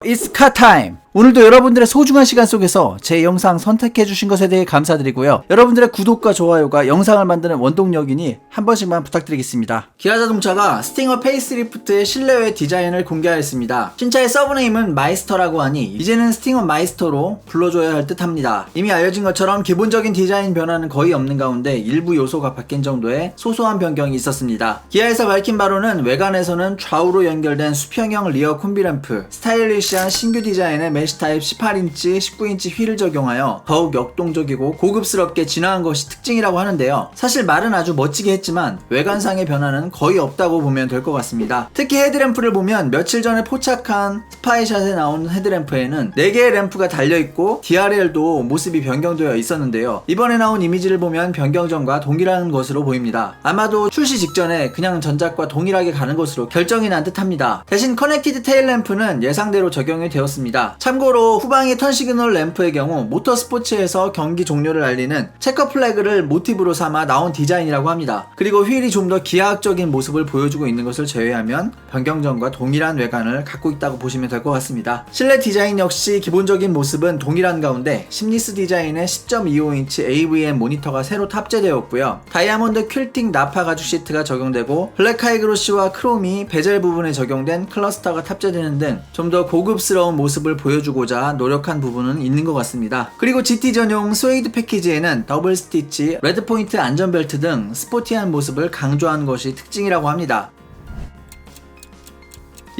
It's car time! 오늘도 여러분들의 소중한 시간 속에서 제 영상 선택해주신 것에 대해 감사드리고요. 여러분들의 구독과 좋아요가 영상을 만드는 원동력이니 한 번씩만 부탁드리겠습니다. 기아자동차가 스팅어 페이스리프트의 실내외 디자인을 공개하였습니다. 신차의 서브네임은 마이스터라고 하니 이제는 스팅어 마이스터로 불러줘야 할 듯 합니다. 이미 알려진 것처럼 기본적인 디자인 변화는 거의 없는 가운데 일부 요소가 바뀐 정도의 소소한 변경이 있었습니다. 기아에서 밝힌 바로는 외관에서는 좌우로 연결된 수평형 리어 콤비램프, 스타일리시한 신규 디자인의 메쉬 타입 18인치, 19인치 휠을 적용하여 더욱 역동적이고 고급스럽게 진화한 것이 특징이라고 하는데요. 사실 말은 아주 멋지게 했지만 외관상의 변화는 거의 없다고 보면 될 것 같습니다. 특히 헤드램프를 보면 며칠 전에 포착한 스파이샷에 나온 헤드램프에는 4개의 램프가 달려있고 DRL도 모습이 변경되어 있었는데요. 이번에 나온 이미지를 보면 변경 전과 동일한 것으로 보입니다. 아마도 출시 직전에 그냥 전작과 동일하게 가는 것으로 결정이 난 듯합니다. 대신 커넥티드 테일 램프는 예상대로 적용이 되었습니다. 참고로 후방의 턴시그널 램프의 경우 모터스포츠에서 경기 종료를 알리는 체커 플래그를 모티브로 삼아 나온 디자인이라고 합니다. 그리고 휠이 좀 더 기하학적인 모습을 보여주고 있는 것을 제외하면 변경 전과 동일한 외관을 갖고 있다고 보시면 될 것 같습니다. 실내 디자인 역시 기본적인 모습은 동일한 가운데 심리스 디자인의 10.25인치 AVM 모니터가 새로 탑재되었고요. 다이아몬드 퀼팅 나파 가죽 시트가 적용되고 블랙 하이그로시와 크롬이 베젤 부분에 적용된 클러스터가 탑재되는 등 좀 더 고급스러운 모습을 보여주고자 노력한 부분은 있는 것 같습니다. 그리고 GT 전용 스웨이드 패키지에는 더블 스티치, 레드 포인트 안전벨트 등 스포티한 모습을 강조한 것이 특징이라고 합니다.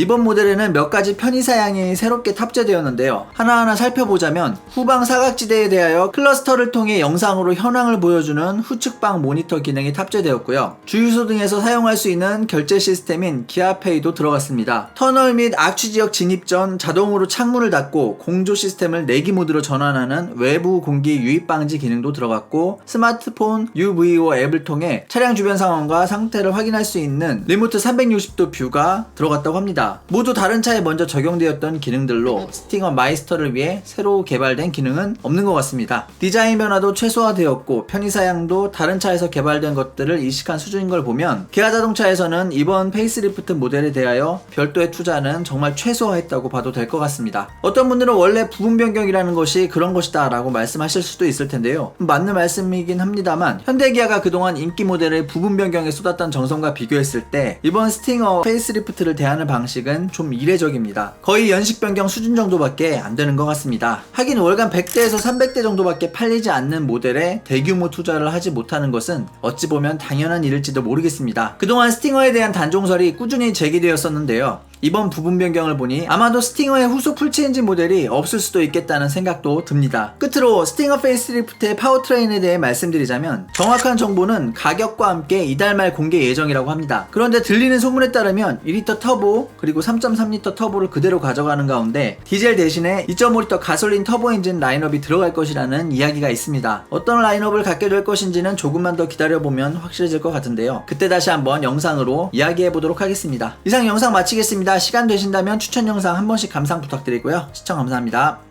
이번 모델에는 몇 가지 편의사양이 새롭게 탑재되었는데요. 하나하나 살펴보자면 후방 사각지대에 대하여 클러스터를 통해 영상으로 현황을 보여주는 후측방 모니터 기능이 탑재되었고요. 주유소 등에서 사용할 수 있는 결제 시스템인 기아페이도 들어갔습니다. 터널 및 악취 지역 진입 전 자동으로 창문을 닫고 공조 시스템을 내기 모드로 전환하는 외부 공기 유입 방지 기능도 들어갔고, 스마트폰 UVO 앱을 통해 차량 주변 상황과 상태를 확인할 수 있는 리모트 360도 뷰가 들어갔다고 합니다. 모두 다른 차에 먼저 적용되었던 기능들로 스팅어 마이스터를 위해 새로 개발된 기능은 없는 것 같습니다. 디자인 변화도 최소화되었고 편의사양도 다른 차에서 개발된 것들을 이식한 수준인 걸 보면 기아자동차에서는 이번 페이스리프트 모델에 대하여 별도의 투자는 정말 최소화했다고 봐도 될 것 같습니다. 어떤 분들은 원래 부분 변경이라는 것이 그런 것이다 라고 말씀하실 수도 있을 텐데요. 맞는 말씀이긴 합니다만 현대기아가 그동안 인기 모델의 부분 변경에 쏟았던 정성과 비교했을 때 이번 스팅어 페이스리프트를 대하는 방식은 좀 이례적입니다. 거의 연식 변경 수준 정도밖에 안 되는 것 같습니다. 하긴 월간 100대에서 300대 정도밖에 팔리지 않는 모델에 대규모 투자를 하지 못하는 것은 어찌 보면 당연한 일일지도 모르겠습니다. 그동안 스팅어에 대한 단종설이 꾸준히 제기되었었는데요. 이번 부분 변경을 보니 아마도 스팅어의 후속 풀체인지 모델이 없을 수도 있겠다는 생각도 듭니다. 끝으로 스팅어 페이스리프트의 파워트레인에 대해 말씀드리자면 정확한 정보는 가격과 함께 이달 말 공개 예정이라고 합니다. 그런데 들리는 소문에 따르면 2리터 터보 그리고 3.3리터 터보를 그대로 가져가는 가운데 디젤 대신에 2.5리터 가솔린 터보 엔진 라인업이 들어갈 것이라는 이야기가 있습니다. 어떤 라인업을 갖게 될 것인지는 조금만 더 기다려보면 확실해질 것 같은데요. 그때 다시 한번 영상으로 이야기해보도록 하겠습니다. 이상 영상 마치겠습니다. 시간 되신다면 추천 영상 한 번씩 감상 부탁드리고요. 시청 감사합니다.